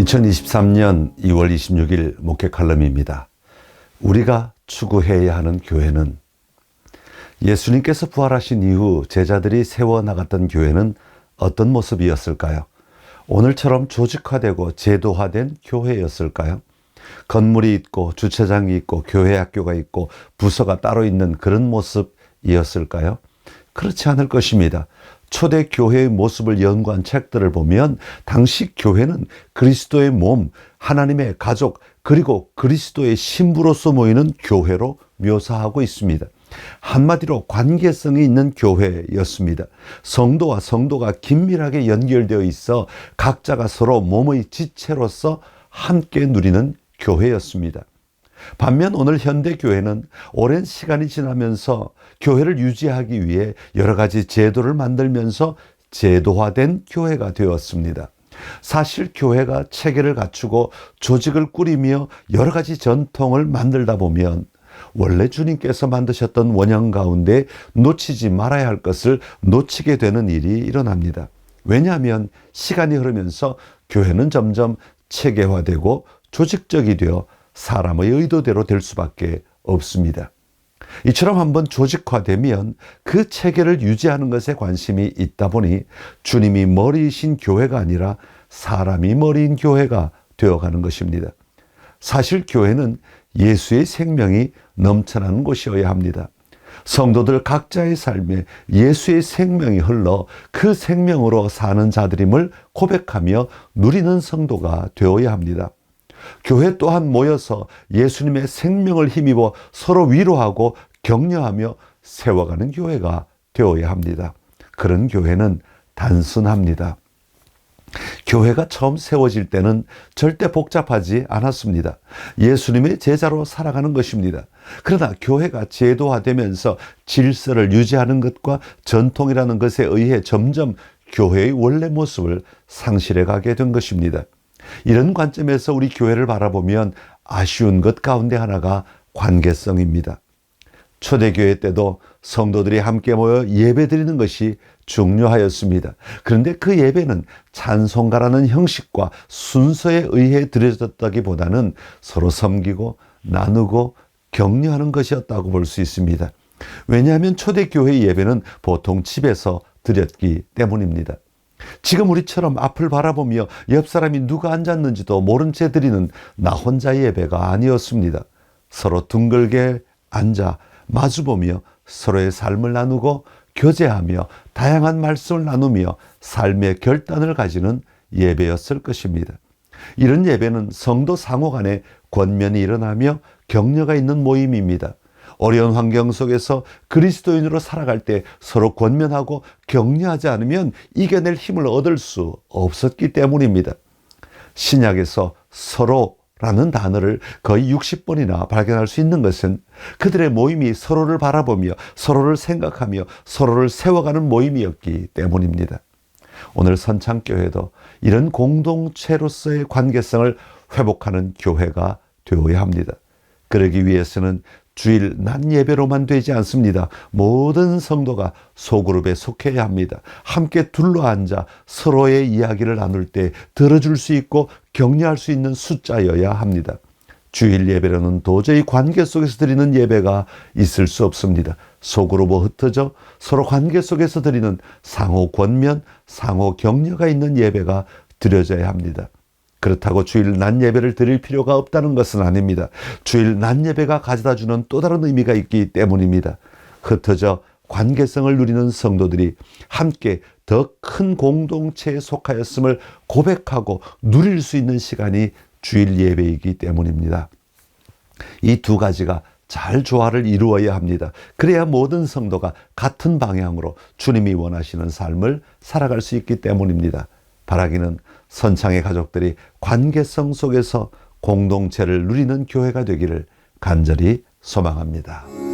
2023년 2월 26일 목회 칼럼입니다. 우리가 추구해야 하는 교회는, 예수님께서 부활하신 이후 제자들이 세워나갔던 교회는 어떤 모습이었을까요? 오늘처럼 조직화되고 제도화된 교회였을까요? 건물이 있고 주차장이 있고 교회 학교가 있고 부서가 따로 있는 그런 모습이었을까요? 그렇지 않을 것입니다. 초대 교회의 모습을 연구한 책들을 보면 당시 교회는 그리스도의 몸, 하나님의 가족, 그리고 그리스도의 신부로서 모이는 교회로 묘사하고 있습니다. 한마디로 관계성이 있는 교회였습니다. 성도와 성도가 긴밀하게 연결되어 있어 각자가 서로 몸의 지체로서 함께 누리는 교회였습니다. 반면 오늘 현대 교회는 오랜 시간이 지나면서 교회를 유지하기 위해 여러 가지 제도를 만들면서 제도화된 교회가 되었습니다. 사실 교회가 체계를 갖추고 조직을 꾸리며 여러 가지 전통을 만들다 보면 원래 주님께서 만드셨던 원형 가운데 놓치지 말아야 할 것을 놓치게 되는 일이 일어납니다. 왜냐하면 시간이 흐르면서 교회는 점점 체계화되고 조직적이 되어 사람의 의도대로 될 수밖에 없습니다. 이처럼 한번 조직화되면 그 체계를 유지하는 것에 관심이 있다 보니 주님이 머리이신 교회가 아니라 사람이 머리인 교회가 되어가는 것입니다. 사실 교회는 예수의 생명이 넘쳐나는 곳이어야 합니다. 성도들 각자의 삶에 예수의 생명이 흘러 그 생명으로 사는 자들임을 고백하며 누리는 성도가 되어야 합니다. 교회 또한 모여서 예수님의 생명을 힘입어 서로 위로하고 격려하며 세워가는 교회가 되어야 합니다. 그런 교회는 단순합니다. 교회가 처음 세워질 때는 절대 복잡하지 않았습니다. 예수님의 제자로 살아가는 것입니다. 그러나 교회가 제도화되면서 질서를 유지하는 것과 전통이라는 것에 의해 점점 교회의 원래 모습을 상실해 가게 된 것입니다. 이런 관점에서 우리 교회를 바라보면 아쉬운 것 가운데 하나가 관계성입니다. 초대교회 때도 성도들이 함께 모여 예배드리는 것이 중요하였습니다. 그런데 그 예배는 찬송가라는 형식과 순서에 의해 드려졌다기보다는 서로 섬기고 나누고 격려하는 것이었다고 볼 수 있습니다. 왜냐하면 초대교회의 예배는 보통 집에서 드렸기 때문입니다. 지금 우리처럼 앞을 바라보며 옆 사람이 누가 앉았는지도 모른 채 드리는 나 혼자 예배가 아니었습니다. 서로 둥글게 앉아 마주보며 서로의 삶을 나누고 교제하며 다양한 말씀을 나누며 삶의 결단을 가지는 예배였을 것입니다. 이런 예배는 성도 상호 간에 권면이 일어나며 격려가 있는 모임입니다. 어려운 환경 속에서 그리스도인으로 살아갈 때 서로 권면하고 격려하지 않으면 이겨낼 힘을 얻을 수 없었기 때문입니다. 신약에서 서로라는 단어를 거의 60번이나 발견할 수 있는 것은 그들의 모임이 서로를 바라보며 서로를 생각하며 서로를 세워가는 모임이었기 때문입니다. 오늘 선창교회도 이런 공동체로서의 관계성을 회복하는 교회가 되어야 합니다. 그러기 위해서는 주일 낮 예배로만 되지 않습니다. 모든 성도가 소그룹에 속해야 합니다. 함께 둘러앉아 서로의 이야기를 나눌 때 들어줄 수 있고 격려할 수 있는 숫자여야 합니다. 주일 예배로는 도저히 관계 속에서 드리는 예배가 있을 수 없습니다. 소그룹으로 흩어져 서로 관계 속에서 드리는 상호 권면, 상호 격려가 있는 예배가 드려져야 합니다. 그렇다고 주일 낮 예배를 드릴 필요가 없다는 것은 아닙니다. 주일 낮 예배가 가져다주는 또 다른 의미가 있기 때문입니다. 흩어져 관계성을 누리는 성도들이 함께 더 큰 공동체에 속하였음을 고백하고 누릴 수 있는 시간이 주일 예배이기 때문입니다. 이 두 가지가 잘 조화를 이루어야 합니다. 그래야 모든 성도가 같은 방향으로 주님이 원하시는 삶을 살아갈 수 있기 때문입니다. 바라기는 선창의 가족들이 관계성 속에서 공동체를 누리는 교회가 되기를 간절히 소망합니다.